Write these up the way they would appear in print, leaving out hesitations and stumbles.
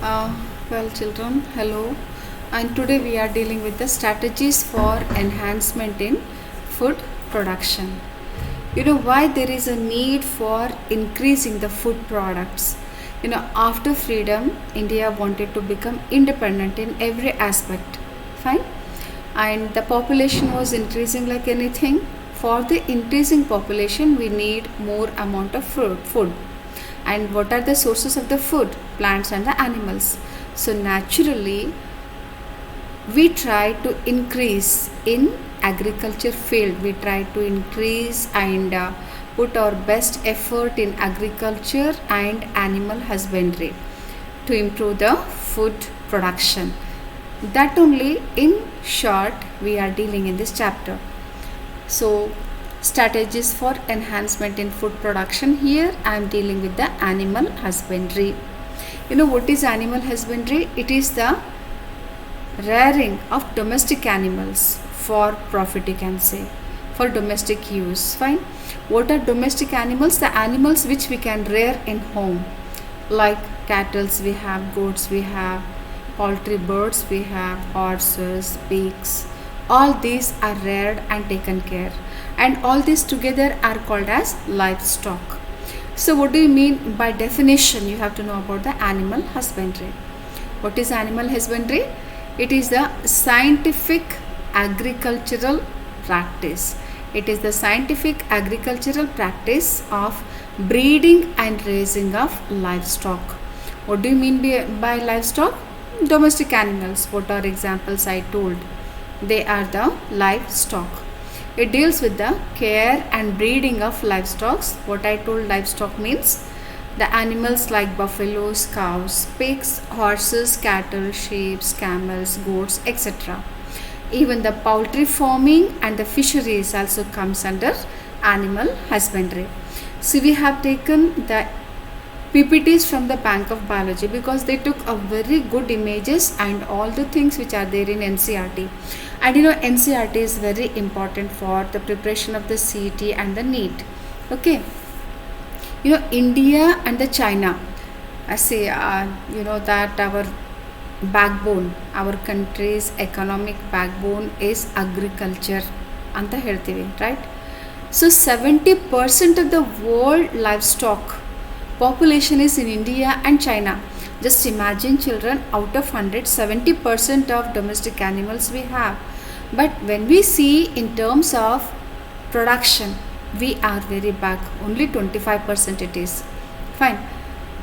Uh, children, hello. And today we are dealing with the strategies for enhancement in food production. You know why there is a need for increasing the food products. After freedom, India wanted to become independent in every aspect. Fine. And the population was increasing like anything. For the increasing population, we need more amount of food. And what are the sources of the food? Plants and the animals. So naturally, we try to increase in agriculture field. We try to increase and put our best effort in agriculture and animal husbandry to improve the food production. That only in short we are dealing in this chapter. So strategies for enhancement in food production. Here I am dealing with the animal husbandry. What is animal husbandry? It is the rearing of domestic animals for profit, you can say, for domestic use. Fine. What are domestic animals? The animals which we can rear in home, like cattle we have, goats we have, poultry, birds we have, horses, pigs. All these are reared and taken care, and all these together are called as livestock. So what do you mean? By definition, you have to know about the animal husbandry. What is animal husbandry? It is the scientific agricultural practice. It is the scientific agricultural practice of breeding and raising of livestock. What do you mean by livestock? Domestic animals. What are examples I told? They are the livestock. It deals with the care and breeding of livestock. What I told livestock means the animals like buffaloes, cows, pigs, horses, cattle, sheep, camels, goats, etc. Even the poultry farming and the fisheries also comes under animal husbandry. So we have taken the PPTs from the Bank of Biology because they took a very good images and all the things which are there in NCERT. And NCERT is very important for the preparation of the CET and the NEET. Okay. India and the China, I say, that our backbone, our country's economic backbone is agriculture ಅಂತ ಹೇಳ್ತೀವಿ, right? So 70% of the world livestock population is in India and China. Just imagine, children, out of 100, 70% of domestic animals we have. But when we see in terms of production, we are very back. Only 25% it is. Fine.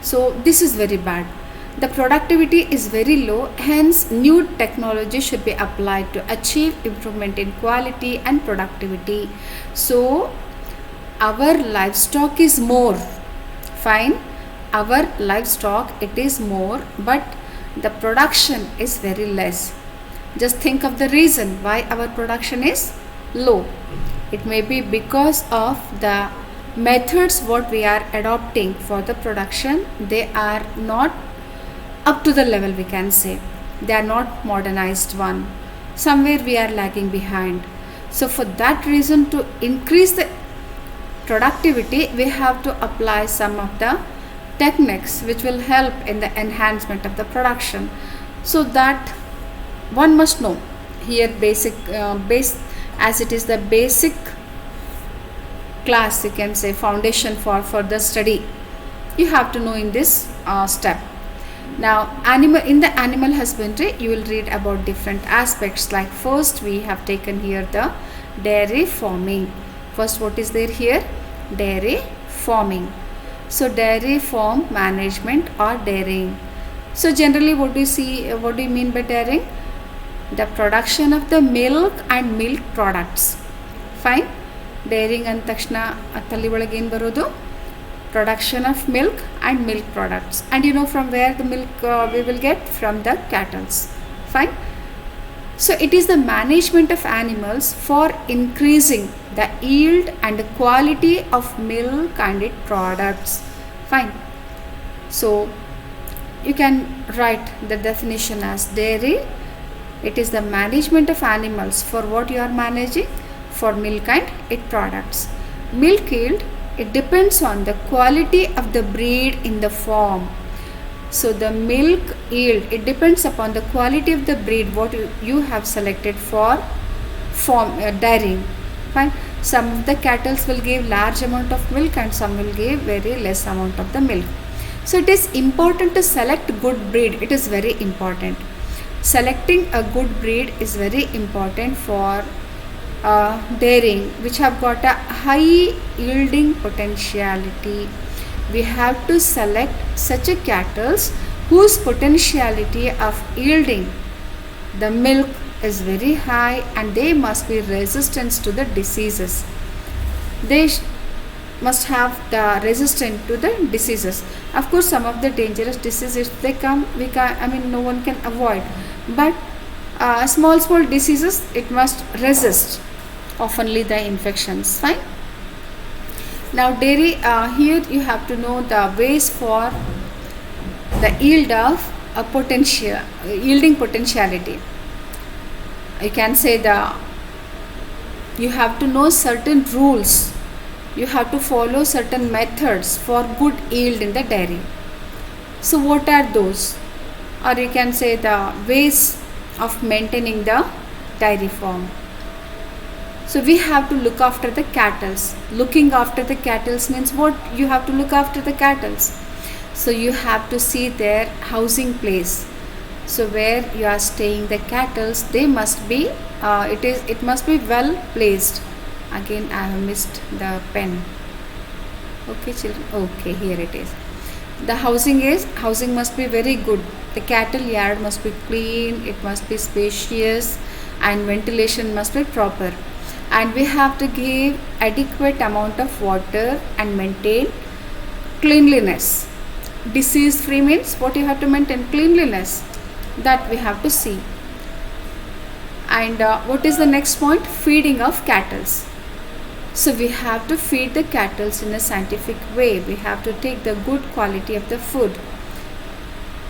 So this is very bad. The productivity is very low. Hence, new technology should be applied to achieve improvement in quality and productivity. So our livestock is more. Fine. Our livestock, it is more, but the production is very less. Just think of the reason why our production is low. It may be because of the methods what we are adopting for the production. They are not up to the level, we can say. They are not modernized one. Somewhere we are lagging behind. So for that reason, to increase the productivity, we have to apply some of the techniques which will help in the enhancement of the production. So that one must know here as it is the basic class, you can say, foundation for further study. You have to know in this step. Now in the animal husbandry, you will read about different aspects. Like first, we have taken here the dairy farming. First, what is there here? Dairy farming. So dairy farm management or dairying. So generally, what do you mean by dairying? The production of the milk and milk products. Fine. Dairying ಅಂದ ತಕ್ಷಣ ತಲೆ ಒಳಗೆ ಏನು ಬರೋದು? Production of milk and milk products. And from where the milk we will get? From the cattle. Fine. So it is the management of animals for increasing the yield and the quality of milk and its products. Fine. So you can write the definition as dairy. It is the management of animals. For what you are managing? For milk and its products. Milk yield, it depends on the quality of the breed in the farm. So the milk yield, it depends upon the quality of the breed what you have selected for dairying. Fine. Some of the cattle will give large amount of milk and some will give very less amount of the milk. So it is important to select good breed. It is very important. Selecting a good breed is very important for dairying, which have got a high yielding potentiality. We have to select such a cattle whose potentiality of yielding the milk is very high, and they must be resistant to the diseases. They must have the resistant to the diseases. Of course, some of the dangerous diseases they come, no one can avoid, but small diseases it must resist oftenly the infections. Fine. Now dairy, here you have to know the ways for the yield of a yielding potentiality. You can say you have to know certain rules. You have to follow certain methods for good yield in the dairy. So what are those? Or you can say the ways of maintaining the dairy farm. So we have to look after the cattle. Looking after the cattle means what? You have to look after the cattle. So you have to see their housing place. So where you are staying the cattle, they must be it must be well placed. Again I have missed the pen. Okay children, okay, here it is. The housing must be very good. The cattle yard must be clean, it must be spacious, and ventilation must be proper. And we have to give adequate amount of water and maintain cleanliness. Disease free means what? You have to maintain cleanliness, that we have to see. And what is the next point? Feeding of cattle. So we have to feed the cattle in a scientific way. We have to take the good quality of the food,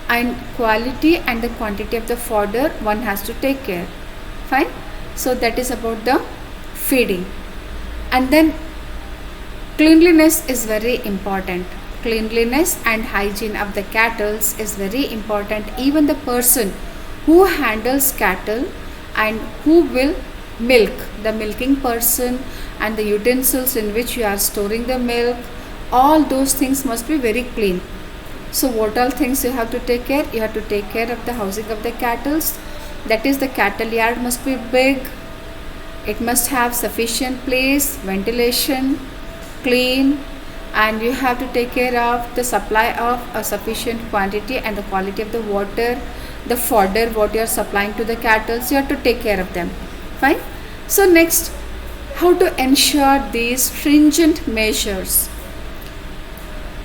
and quality and the quantity of the fodder one has to take care. Fine. So that is about the feeding. And then cleanliness is very important. Cleanliness and hygiene of the cattle is very important. Even the person who handles cattle and who will milk, the milking person and the utensils in which you are storing the milk, all those things must be very clean. So what all things you have to take care? You have to take care of the housing of the cattle. That is, the cattle yard must be big. It must have sufficient place, ventilation, clean, and you have to take care of the supply of a sufficient quantity and the quality of the water, the fodder what you are supplying to the cattle. So you have to take care of them. Fine. So next, how to ensure these stringent measures.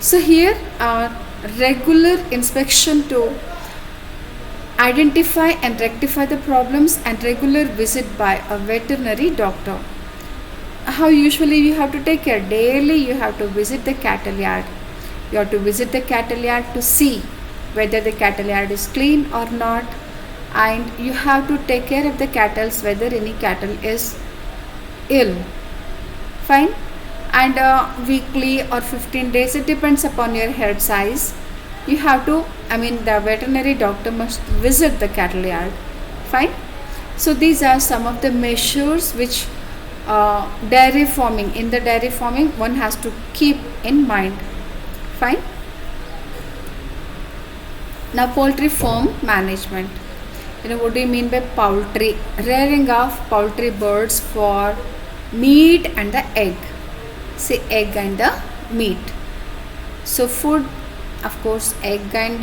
So here are regular inspection to identify and rectify the problems, and regular visit by a veterinary doctor. How usually you have to take care? Daily you have to visit the cattle yard. You have to visit the cattle yard to see whether the cattle yard is clean or not, and you have to take care of the cattle whether any cattle is ill. Fine. And weekly or 15 days, it depends upon your herd size, you have to, the veterinary doctor must visit the cattle yard. Fine. So these are some of the measures which in the dairy farming one has to keep in mind. Fine. Now poultry farm management. What do you mean by poultry? Rearing of poultry birds for meat and the egg. Say egg and the meat. So food, of course, egg and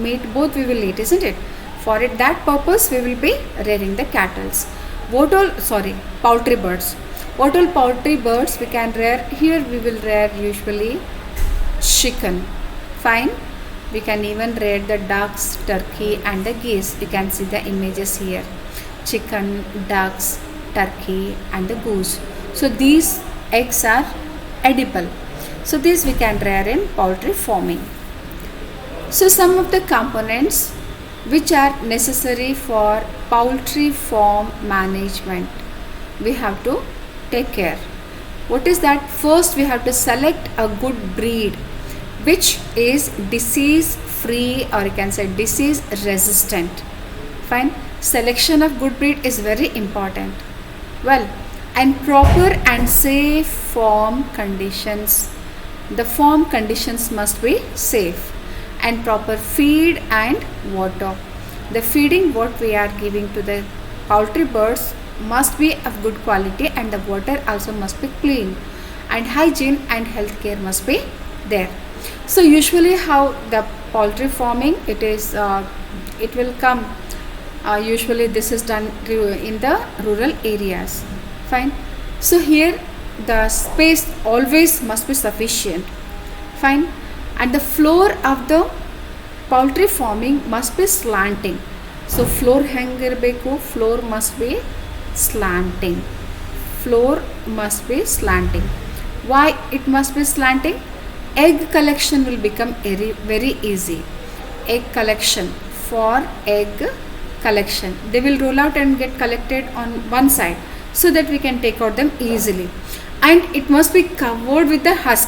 meat both we will eat, isn't it? For that purpose we will be rearing the cattle. Poultry birds. What all poultry birds we can rear? Here we will rear usually chicken. Fine. We can even rear the ducks, turkey and the geese. You can see the images here. Chicken, ducks, turkey and the goose. So these eggs are edible. So these we can rear in poultry farming. So some of the components which are necessary for poultry farm management, we have to take care. What is that? First we have to select a good breed. which is disease free, or you can say disease resistant. Fine. Selection of good breed is very important. Well, and proper and safe farm conditions. The farm conditions must be safe, and proper feed and water. The feeding what we are giving to the poultry birds must be of good quality, and the water also must be clean, and hygiene and health care must be there. So usually how the poultry farming, it will come, usually this is done in the rural areas. Fine. So here the space always must be sufficient. Fine. And the floor of the poultry farming must be slanting. So floor hangirbeku, floor must be slanting. Floor must be slanting. Why it must be slanting? Egg collection will become very, very easy. Egg collection, for egg collection, they will roll out and get collected on one side, so that we can take out them easily. And it must be covered with the husk.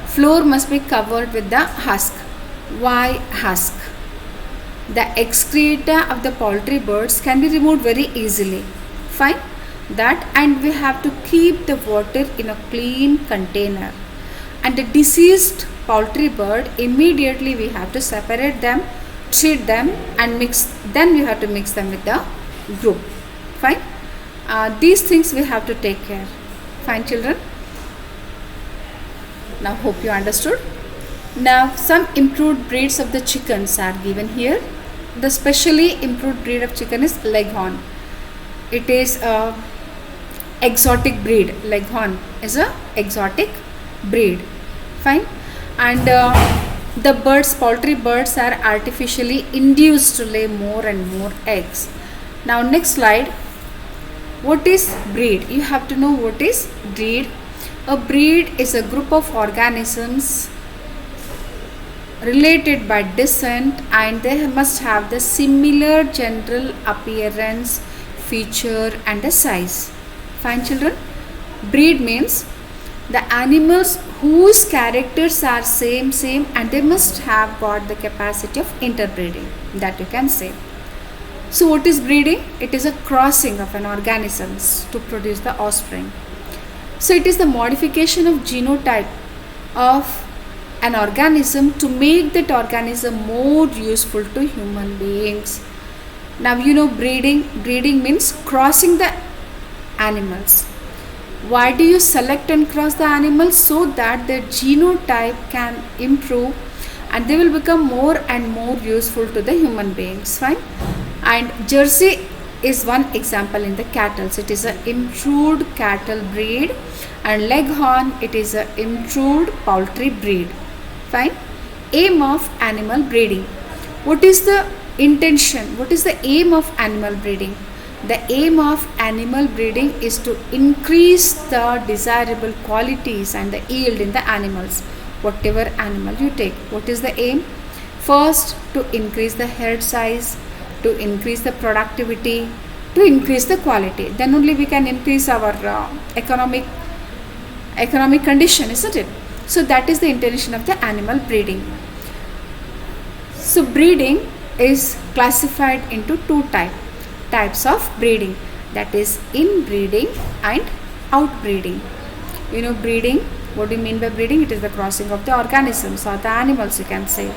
Floor must be covered with the husk. Why husk? The excreta of the poultry birds can be removed very easily. Fine. That, and we have to keep the water in a clean container. And the deceased poultry bird, immediately we have to separate them, treat them, and mix. Then we have to mix them with the group. Fine. These things we have to take care. Fine, children. Now hope you understood. Now some improved breeds of the chickens are given here. The specially improved breed of chicken is Leghorn. It is a exotic breed. Leghorn is a exotic breed. Fine. And the birds, poultry birds, are artificially induced to lay more and more eggs. Now next slide. What is breed? You have to know what is breed. A breed is a group of organisms related by descent, and they must have the similar general appearance, feature, and a size. Fine, children. Breed means the animals whose characters are same, and they must have got the capacity of interbreeding, that you can say. So what is breeding? It is a crossing of an organisms to produce the offspring. So it is the modification of genotype of an organism to make that organism more useful to human beings. Now you know breeding means crossing the animals. Why do you select and cross the animals? So that their genotype can improve and they will become more and more useful to the human beings. Fine. And Jersey is one example in the cattle. It is an improved cattle breed, and Leghorn, it is an improved poultry breed. Fine. Aim of animal breeding. What is the intention? What is the aim of animal breeding? The aim of animal breeding is to increase the desirable qualities and the yield in the animals. Whatever animal you take, what is the aim? First, to increase the herd size, to increase the productivity, to increase the quality. Then only we can increase our economic condition, isn't it? So that is the intention of the animal breeding. So breeding is classified into two types of breeding, that is inbreeding and outbreeding. You know breeding, what do you mean by breeding? It is the crossing of the organisms or the animals, you can say.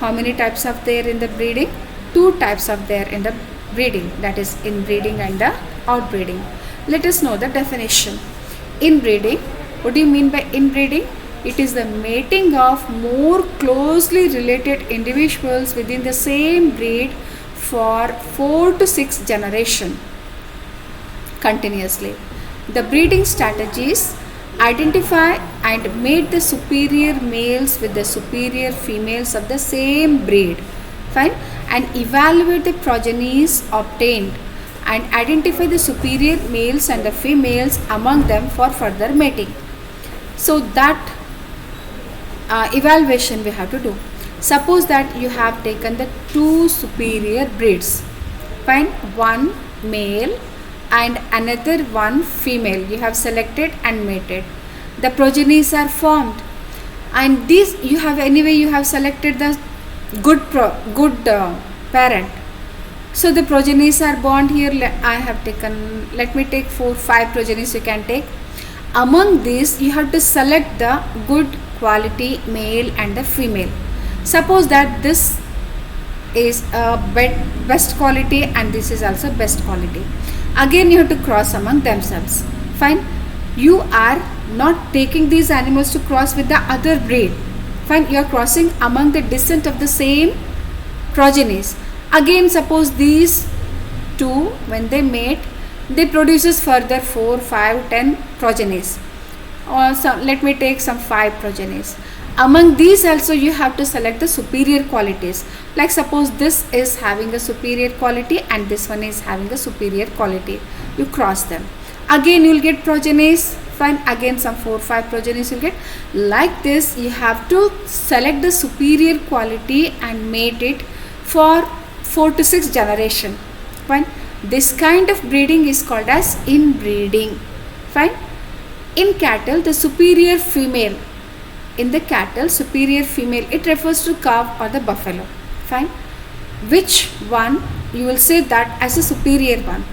How many types are there in the breeding? Two types are there in the breeding, that is inbreeding and the outbreeding. Let us know the definition. Inbreeding, what do you mean by inbreeding? It is the mating of more closely related individuals within the same breed for 4 to 6 generations continuously. The breeding strategies identify and mate the superior males with the superior females of the same breed. Fine. And evaluate the progenies obtained and identify the superior males and the females among them for further mating. So that evaluation we have to do. Suppose that you have taken the two superior breeds. Fine. One male and another one female. You have selected and mated. The progenies are formed. and these you have anyway you have selected the good parent. So the progenies are born here. I have taken, let me take 4-5 progenies you can take. Among these you have to select the good quality male and the female. Suppose that this is a best quality and this is also best quality. Again you have to cross among themselves. Fine. You are not taking these animals to cross with the other breed. Fine. You are crossing among the descent of the same progenies. Again suppose these two, when they mate, they produces further 4, 5, 10 progenies, or some, let me take some 5 progenies. Among these also you have to select the superior qualities. Like suppose this is having a superior quality and this one is having a superior quality. You cross them. Again you will get progenies. Fine. Again some 4-5 progenies you will get. Like this you have to select the superior quality and mate it for 4 to 6 generation. Fine. This kind of breeding is called as inbreeding. Fine. In cattle, the superior female, in the cattle, superior female, it refers to calf or the buffalo. Fine. Which one you will say that as a superior one?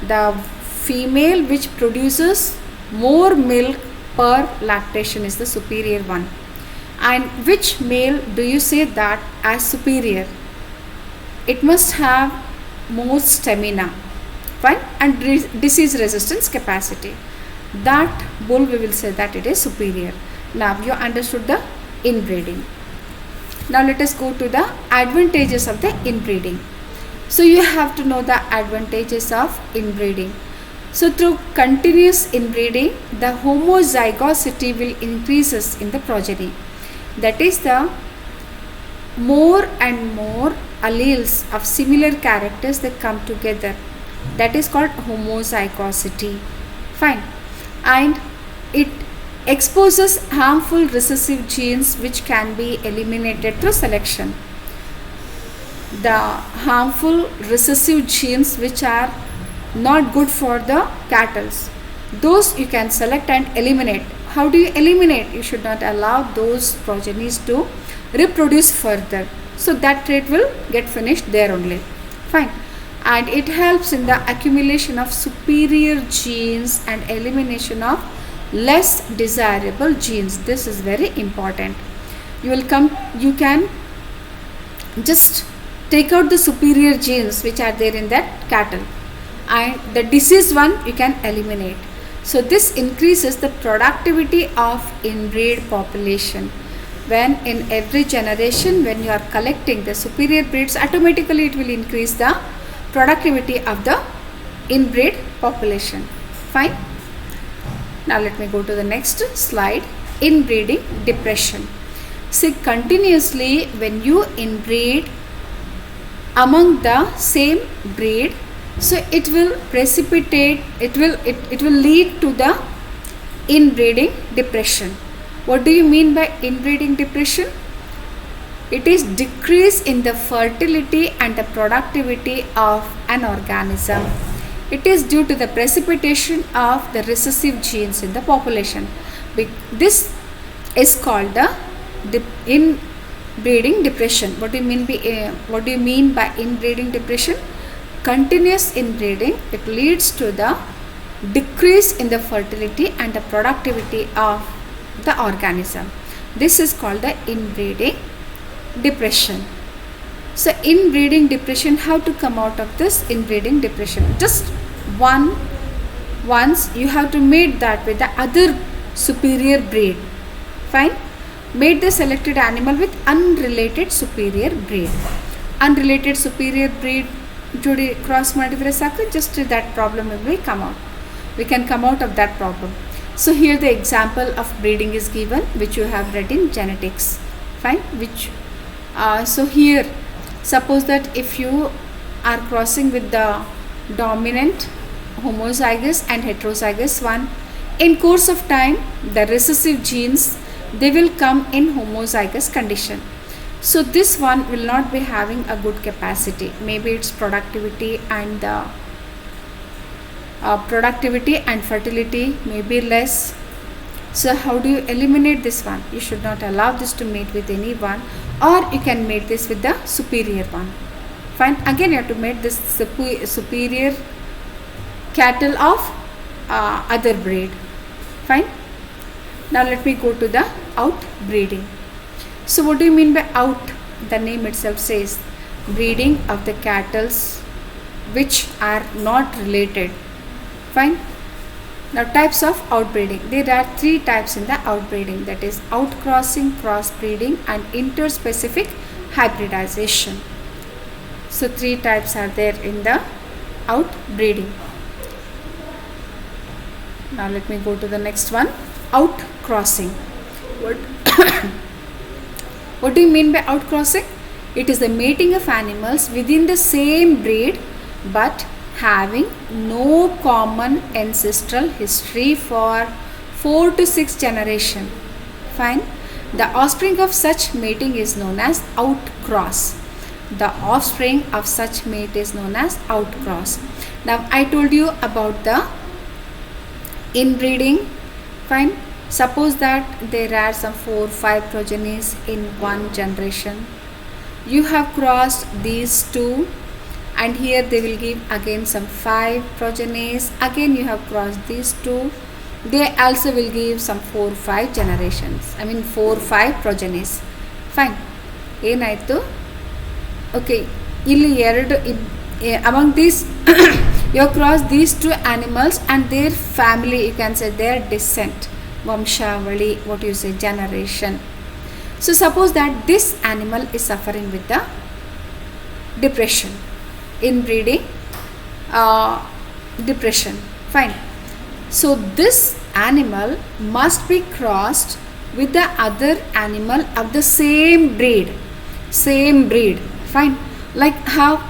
The female which produces more milk per lactation is the superior one. And which male do you say that as superior? It must have more stamina, fine, and disease resistance capacity. That bull we will say that it is superior. Now you understood the inbreeding. Now let us go to the advantages of the inbreeding. So you have to know the advantages of inbreeding. So through continuous inbreeding, the homozygosity will increases in the progeny. That is, the more and more alleles of similar characters that come together, that is called homozygosity. Fine. And it exposes harmful recessive genes which can be eliminated through selection. The harmful recessive genes which are not good for the cattle, those you can select and eliminate. How do you eliminate? You should not allow those progenies to reproduce further. So that trait will get finished there only. Fine. And it helps in the accumulation of superior genes and elimination of less desirable genes. This is very important. You can just take out the superior genes which are there in that cattle, and the diseased one you can eliminate. So this increases the productivity of inbred population. When in every generation, when you are collecting the superior breeds, automatically it will increase the productivity of the inbred population. Fine. Now let me go to the next slide. Inbreeding depression. See, continuously when you inbreed among the same breed, so it will precipitate, it will lead to the inbreeding depression. What do you mean by inbreeding depression? It is decrease in the fertility and the productivity of an organism. It is due to the precipitation of the recessive genes in the population. This is called the inbreeding depression. What do you mean by inbreeding depression? Continuous inbreeding, it leads to the decrease in the fertility and the productivity of the organism. This is called the inbreeding depression. So inbreeding depression, how to come out of this inbreeding depression? Just once you have to mate that with the other superior breed. Fine. Mate the selected animal with unrelated superior breed. Unrelated superior breed jodi cross multiple just that problem will come out. We can come out of that problem. So here the example of breeding is given, which you have read in genetics. Fine. So here, suppose that if you are crossing with the dominant homozygous and heterozygous one, in course of time the recessive genes, they will come in homozygous condition. So this one will not be having a good capacity. Maybe its productivity and fertility may be less. So how do you eliminate this one? You should not allow this to mate with anyone, or you can mate this with the superior one. Fine. Again you have to mate this superior cattle of other breed. Fine. Now let me go to the outbreeding. So what do you mean by out? The name itself says breeding of the cattle which are not related. Fine. Now types of outbreeding. There are 3 types in the outbreeding, that is outcrossing, crossbreeding and interspecific hybridization. So 3 types are there in the outbreeding. Now let me go to the next one, outcrossing. What do you mean by outcrossing? It is the mating of animals within the same breed but having no common ancestral history for 4 to 6 generations. Fine. The offspring of such mating is known as outcross. The offspring of such mate is known as outcross. Now I told you about the inbreeding. Fine. Suppose that there are some 4-5 progenies in one generation. You have crossed these 2 and here they will give again some 5 progenies. Again you have crossed these 2. They also will give some 4-5 generations. I mean 4-5 progenies. Fine. Enayitu? Okay. Illi among these you have crossed these 2 animals and their family, you can say their descent. Vamshavali, what you say, generation. So suppose that this animal is suffering with the depression, inbreeding depression. Fine. So this animal must be crossed with the other animal of the same breed. Fine. Like how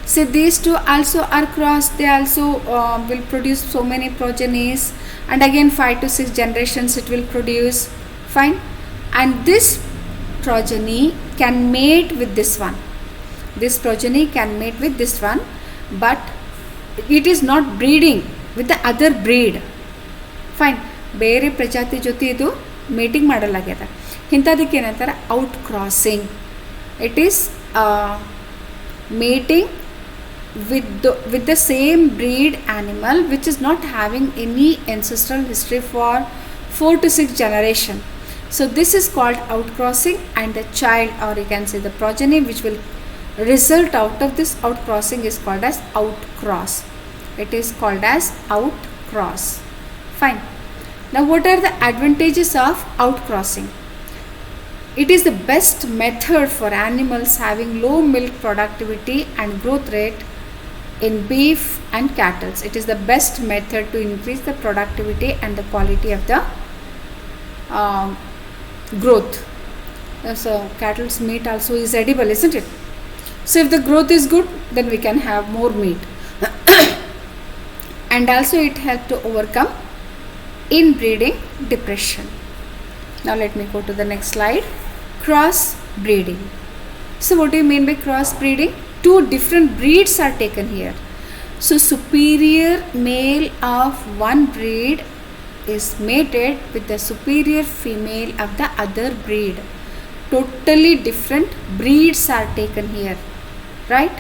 say these 2 also are crossed, they also will produce so many progenies, and again 5 to 6 generations it will produce. Fine. And this progeny can mate with this one. This progeny can mate with this one, but it is not breeding with the other breed. Fine. ಬೇರೆ ಪ್ರಜಾತಿ ಜೊತೆ ಇದು mating ಮಾಡಲಾಗ್ಯದ. ಇಂಥದಕ್ಕೆ ಏನಂತಾರೆ outcrossing. It is mating with the same breed animal which is not having any ancestral history for 4 to 6 generations. So this is called outcrossing, and the child, or you can say the progeny which will result out of this outcrossing is called as outcross. It is called as outcross. Fine. Now what are the advantages of outcrossing? It is the best method for animals having low milk productivity and growth rate in beef and cattle. It is the best method to increase the productivity and the quality of the growth. So cattle's meat also is edible, isn't it? So if the growth is good, then we can have more meat. And also it helps to overcome inbreeding depression. Now let me go to the next slide. Cross breeding. So what do you mean by cross breeding? 2 different breeds are taken here. So superior male of one breed is mated with the superior female of the other breed. Totally different breeds are taken here, right?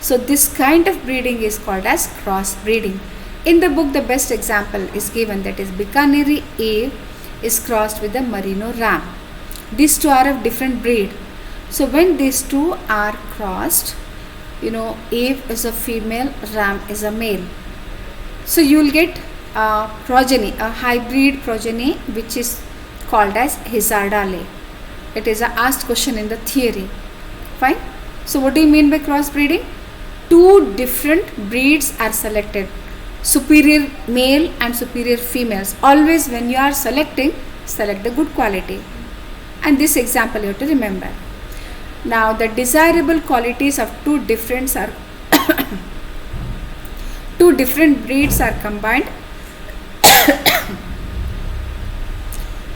So this kind of breeding is called as cross breeding. In the book the best example is given, that is Bikaneri A is crossed with the Merino ram. These 2 are of different breed. So when these 2 are crossed, A is a female, ram is a male. So you will get a progeny, a hybrid progeny which is called as Hizardale. It is a asked question in the theory. Fine. So what do you mean by crossbreeding? 2 different breeds are selected. Superior male and superior females. Always when you are selecting, select the good quality. And this example you have to remember. Now the desirable qualities of 2 different breeds are combined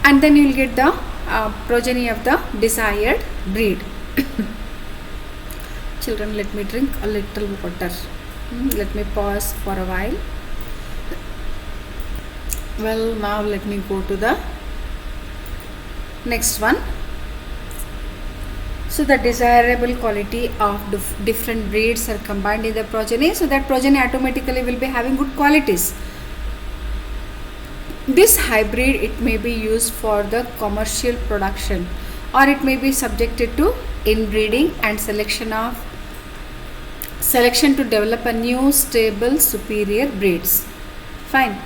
and then you will get the progeny of the desired breed. Children, let me drink a little water. Let me pause for a while. Well, now let me go to the next one. So the desirable quality of different breeds are combined in the progeny, so that progeny automatically will be having good qualities. This hybrid, it may be used for the commercial production, or it may be subjected to inbreeding and selection to develop a new stable superior breeds. Fine.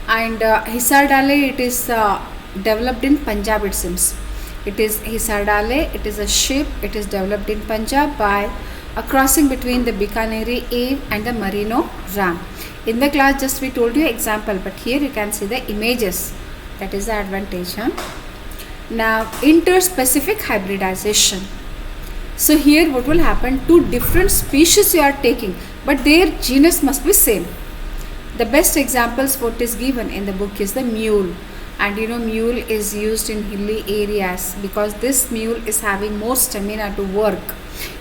And Hisar Dale, it is developed in Punjab, it seems. It is Hisar Dale, it is a sheep, it is developed in Punjab by a crossing between the Bikaneri Ave and the Merino Ram. In the class just we told you example, but here you can see the images. That is the advantage. Now interspecific hybridization. So here what will happen, two different species you are taking, but their genus must be same. The best examples what is given in the book is the mule, and mule is used in hilly areas because this mule is having more stamina to work.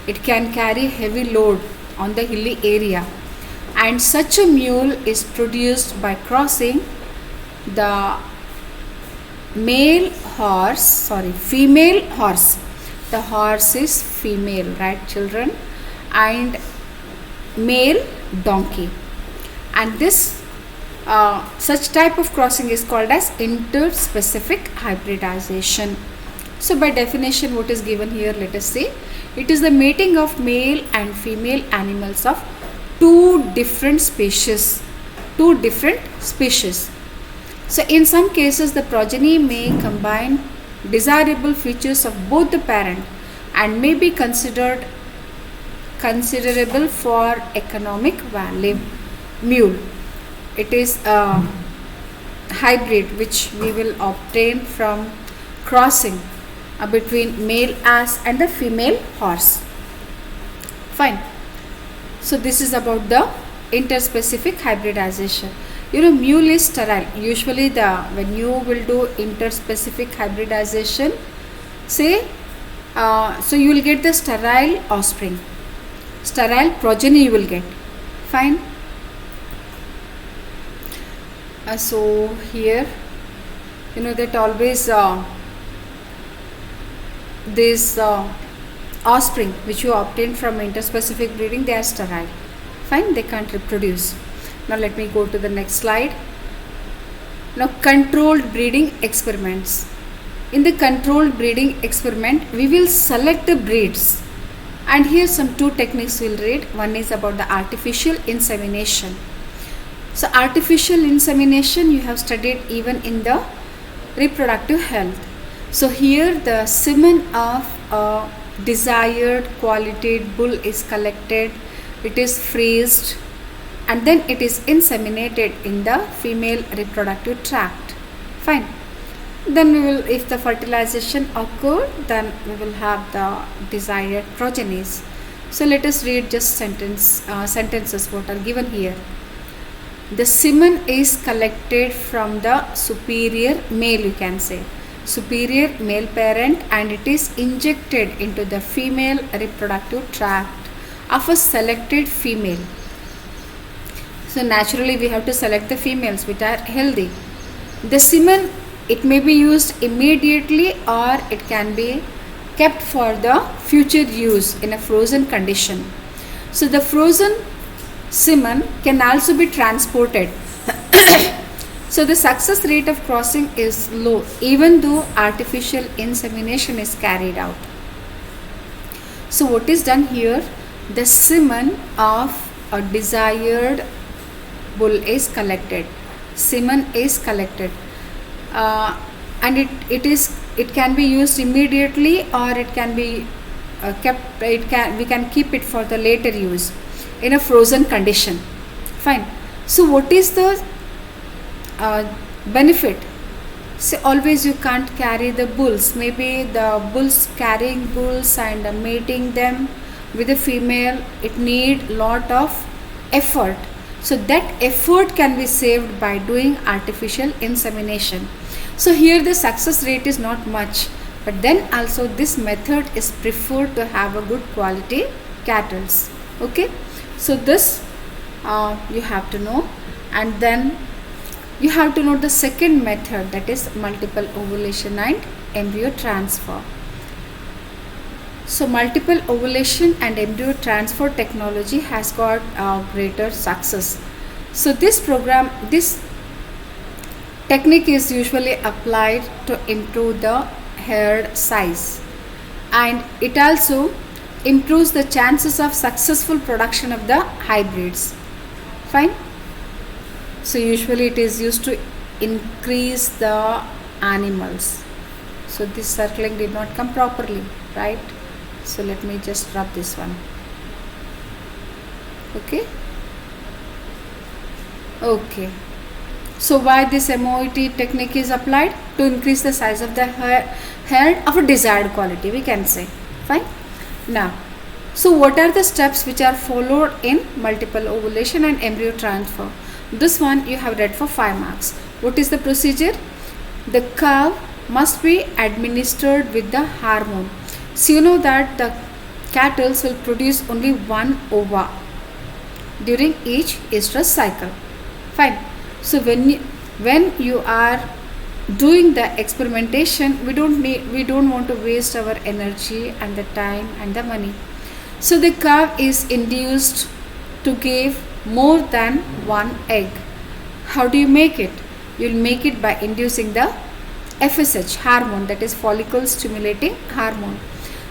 It can carry heavy load on the hilly area, and such a mule is produced by crossing the female horse. The horse is female, right children, and male donkey, and this such type of crossing is called as interspecific hybridization. So by definition what is given here, let us see, it is the mating of male and female animals of two different species. So in some cases the progeny may combine desirable features of both the parent and may be considerable for economic value. Mule, it is a hybrid which we will obtain from crossing between male ass and the female horse. Fine. So this is about the interspecific hybridization. Mule is sterile. Usually when you will do interspecific hybridization, say so you will get the sterile offspring, sterile progeny you will get. Fine. So here that always this offspring which you obtain from interspecific breeding, they are sterile. Fine, they can't reproduce. Now let me go to the next slide. Now controlled breeding experiments. In the controlled breeding experiment, we will select the breeds, and here some two techniques we'll read. One is about the artificial insemination. So artificial insemination you have studied even in the reproductive health. So here the semen of a desired qualitative bull is collected, it is freezed, and then it is inseminated in the female reproductive tract. Fine. Then we will, if the fertilization occurred, then we will have the desired progenies. So let us read just sentences what are given here. The semen is collected from the superior male, you can say, superior male parent, and it is injected into the female reproductive tract of a selected female. So naturally we have to select the females which are healthy. The semen, it may be used immediately or it can be kept for the future use in a frozen condition. So the frozen semen can also be transported. So the success rate of crossing is low even though artificial insemination is carried out. So what is done here? The semen of a desired bull is collected. Semen is collected, and it can be used immediately or it can be kept. We can keep it for the later use in a frozen condition. Fine. So what is the benefit? So always you can't carry the bulls. Maybe the bulls, carrying bulls and mating them with a female, it need lot of effort. So that effort can be saved by doing artificial insemination. So here the success rate is not much, but then also this method is preferred to have a good quality cattle. Okay, so this you have to know. And then you have to note the second method, that is multiple ovulation and embryo transfer. So multiple ovulation and embryo transfer technology has got greater success. So this technique is usually applied to improve the hair size, and it also improves the chances of successful production of the hybrids. Fine. So usually it is used to increase the animals. So this circling did not come properly, right? So let me just rub this one. Okay. So why this MOET technique is applied? To increase the size of the hair of a desired quality, we can say. Fine. Now, so what are the steps which are followed in multiple ovulation and embryo transfer? This one you have read for 5 marks. What is the procedure? The calf must be administered with the hormone. So you know that the cattle will produce only one ova during each estrus cycle. Fine. So when you are doing the experimentation, we don't want to waste our energy and the time and the money. So the calf is induced to give more than one egg. How do you make it? You'll make it by inducing the FSH hormone, that is follicle stimulating hormone.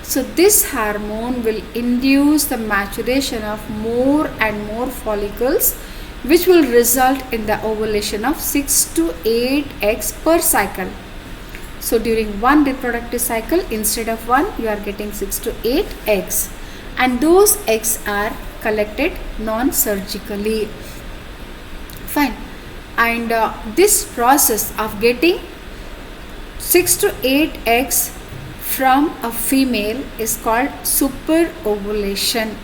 So this hormone will induce the maturation of more and more follicles, which will result in the ovulation of 6 to 8 eggs per cycle. So during one reproductive cycle, instead of one, you are getting 6 to 8 eggs, and those eggs are collected non-surgically. Fine. And this process of getting 6 to 8 eggs from a female is called superovulation.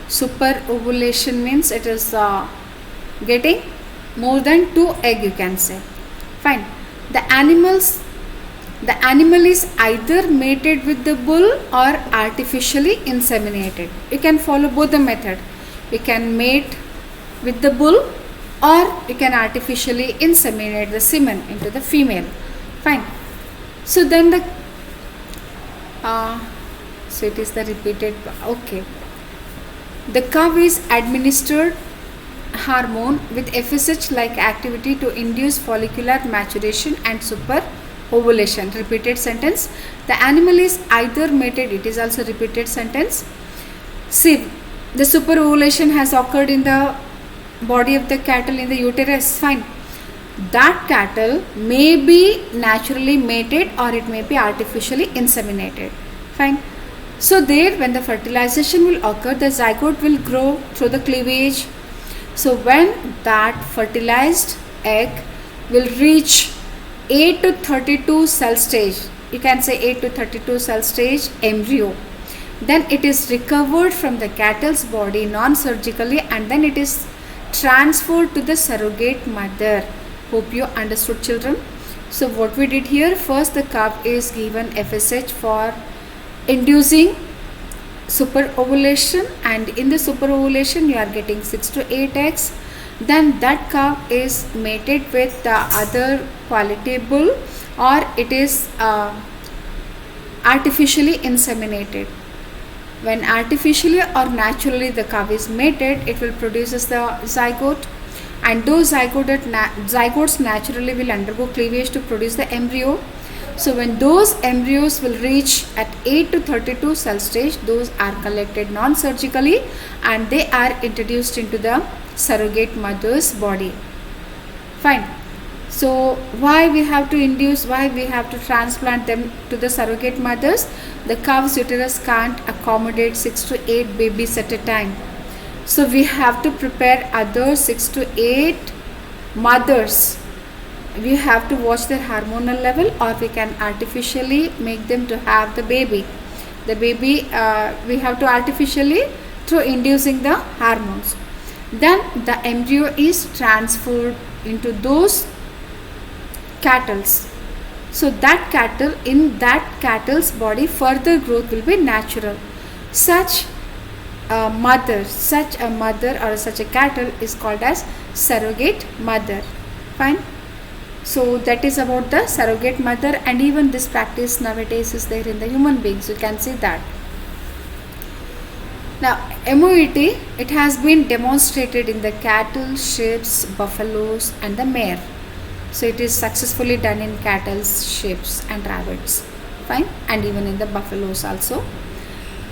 Superovulation means it is getting more than 2 eggs, you can say. Fine. The animal is either mated with the bull or artificially inseminated. You can follow both the method. You can mate with the bull, or you can artificially inseminate the semen into the female. Fine. So then so it is the repeated. Okay. The calf is administered hormone with FSH like activity to induce follicular maturation and superovulation. Repeated sentence. The animal is either mated. It is also repeated sentence. See, the superovulation has occurred in the body of the cattle in the uterus. Fine. That cattle may be naturally mated or it may be artificially inseminated. Fine. So there, when the fertilization will occur, the zygote will grow through the cleavage. So when that fertilized egg will reach 8 to 32 cell stage, you can say 8 to 32 cell stage embryo, then it is recovered from the cattle's body non-surgically, and then it is transferred to the surrogate mother. Hope you understood, children. So what we did here, first the calf is given FSH for inducing superovulation, and in the superovulation you are getting 6 to 8 eggs. Then that calf is mated with the other quality bull, or it is artificially inseminated. When artificially or naturally the calf is mated, it will produces the zygote, and those zygotes naturally will undergo cleavage to produce the embryo. So when those embryos will reach at 8 to 32 cell stage, those are collected non-surgically and they are introduced into the surrogate mother's body. Fine. So why we have to transplant them to the surrogate mothers? The calf's uterus can't accommodate 6 to 8 babies at a time. So we have to prepare other 6 to 8 mothers. We have to watch their hormonal level, or we can artificially make them to have the baby. The baby we have to artificially through inducing the hormones. Then the embryo is transferred into those cattles. So that cattle, in that cattle's body, further growth will be natural. Such a mother or such a cattle is called as surrogate mother. Fine. So that is about the surrogate mother, and even this practice nowadays is there in the human beings. You can see that. Now, MOET, it has been demonstrated in the cattle, sheep, buffaloes and the mare. So it is successfully done in cattle, sheep and rabbits. Fine. And even in the buffaloes also.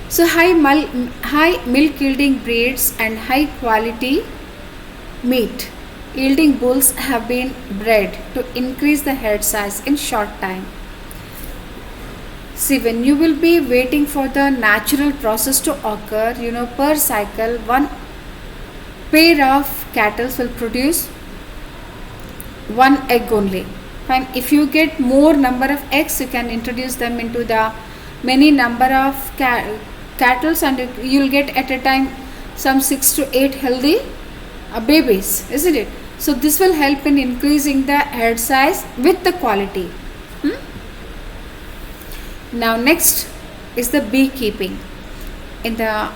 So high milk yielding breeds and high quality meat yielding bulls have been bred to increase the herd size in short time. See, when you will be waiting for the natural process to occur, per cycle, one pair of cattle will produce one egg only. Fine. If you get more number of eggs, you can introduce them into the many number of cattle, and you'll get at a time some 6 to 8 healthy babies, isn't it? So this will help in increasing the herd size with the quality. Now next is the beekeeping. In the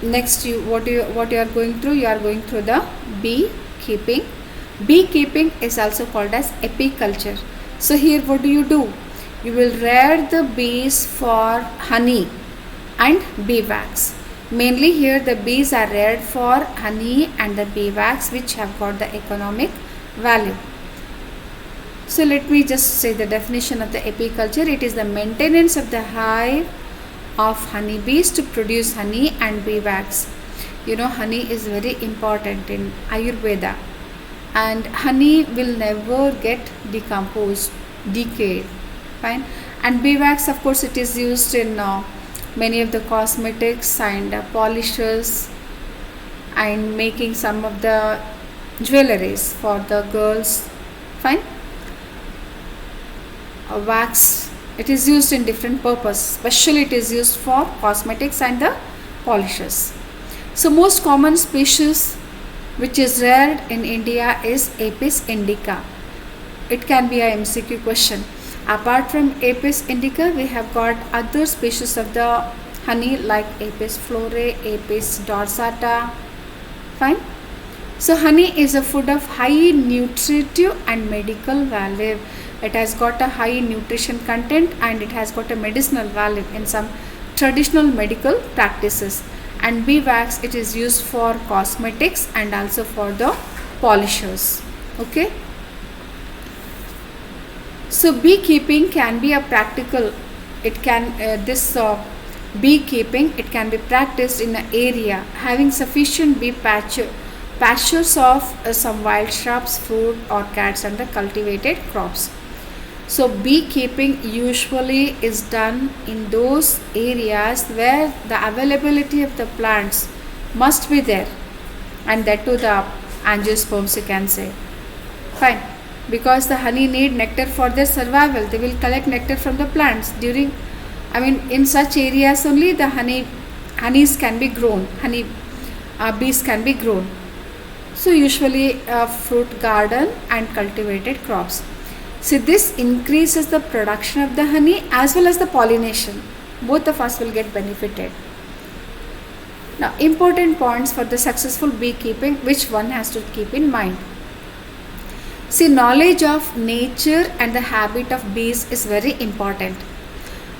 next, what you are going through, you are going through the beekeeping. Beekeeping is also called as apiculture. So here what do? You will rear the bees for honey and bee wax. Mainly here the bees are reared for honey and the bee wax, which have got the economic value. So let me just say the definition of the apiculture. It is the maintenance of the hive of honeybees to produce honey and bee wax. Honey is very important in Ayurveda, and honey will never get decayed. Fine. And bee wax, of course, it is used in many of the cosmetics and polishes, and making some of the jewelries for the girls. Fine. Wax, it is used in different purposes. Especially it is used for cosmetics and the polishes. So most common species which is reared in India is Apis indica. It can be a MCQ question. Apart from Apis indica, we have got other species of the honey like Apis florae, Apis dorsata. Fine. So honey is a food of high nutritive and medical value. It has got a high nutrition content, and it has got a medicinal value in some traditional medical practices. And bee wax, it is used for cosmetics and also for the polishers. Okay. So beekeeping can be a practical. It can beekeeping, it can be practiced in an area having sufficient bee patches of some wild shrubs, fruit, orchids and the cultivated crops. So beekeeping usually is done in those areas where the availability of the plants must be there, and that too the angiosperms, you can say. Fine. Because the honey need nectar for their survival, they will collect nectar from the plants in such areas only the honeys can be grown, bees can be grown. So usually a fruit garden and cultivated crops. See, this increases the production of the honey as well as the pollination. Both of us will get benefited. Now, important points for the successful beekeeping which one has to keep in mind. See, knowledge of nature and the habit of bees is very important,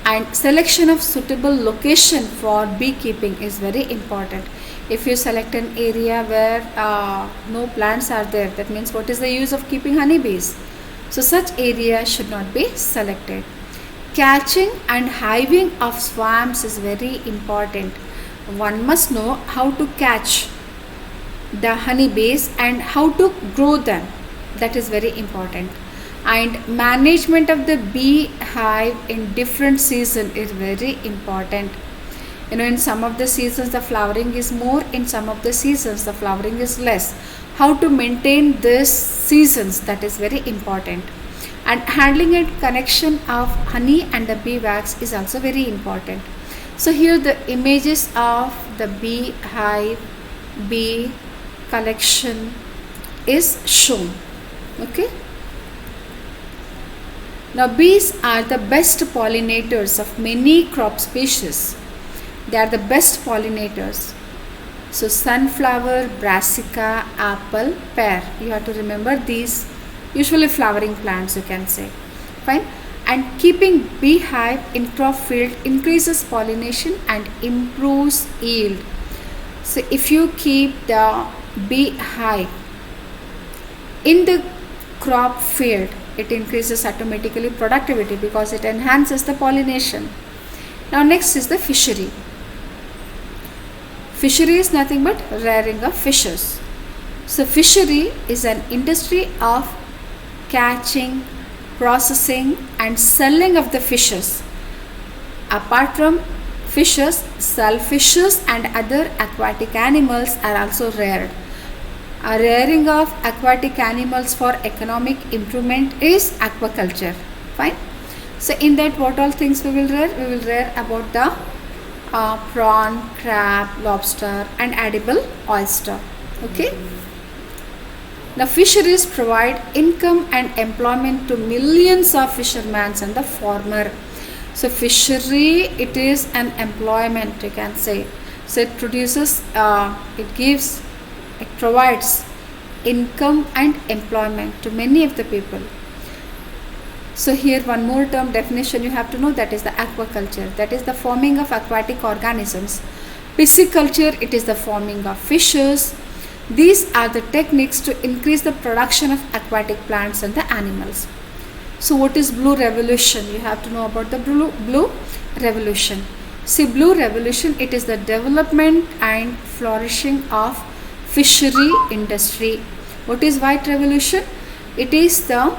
and selection of suitable location for beekeeping is very important. If you select an area where no plants are there, that means what is the use of keeping honeybees? So such area should not be selected. Catching and hiving of swarms is very important. One must know how to catch the honeybees and how to grow them. That is very important. And management of the bee hive in different seasons is very important. In some of the seasons the flowering is more, in some of the seasons the flowering is less. How to maintain these seasons, that is very important. And handling and connection of honey and the bee wax is also very important. So here the images of the bee hive, bee collection is shown. Okay. Now bees are the best pollinators of many crop species. They are the best pollinators. So sunflower, brassica, apple, pear. You have to remember these usually flowering plants, you can say. Fine. And keeping beehive in crop field increases pollination and improves yield. So if you keep the beehive in the crop field, it increases automatically productivity because it enhances the pollination. Now next is the fishery. Fishery is nothing but rearing of fishes. So fishery is an industry of catching, processing and selling of the fishes. Apart from fishes, shellfishes and other aquatic animals are also reared. A rearing of aquatic animals for economic improvement is aquaculture. Fine. So in that, what all things we will rear? We will rear about the prawn, crab, lobster and edible oyster. Okay. Now fisheries provide income and employment to millions of fishermen and the farmer. So fishery, it is an employment, you can say. So it produces, it provides income and employment to many of the people. So here one more term definition you have to know, that is the aquaculture, that is the farming of aquatic organisms. Pisciculture, it is the farming of fishes. These are the techniques to increase the production of aquatic plants and the animals. So what is blue revolution? You have to know about the blue revolution. See, blue revolution, it is the development and flourishing of fishery industry. What is white revolution? It is the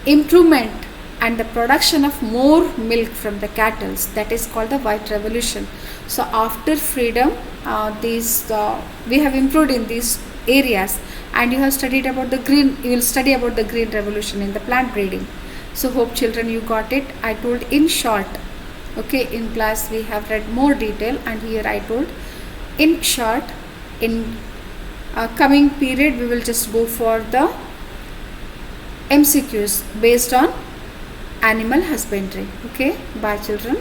improvement and the production of more milk from the cattle. That is called the white revolution. So after freedom, we have improved in these areas, and you have studied about the green, you will study about the green revolution in the plant breeding. So hope children you got it. I told in short. Okay, in class we have read more detail, and here I told in short. In coming period we will just go for the MCQs based on animal husbandry. Okay, bye children.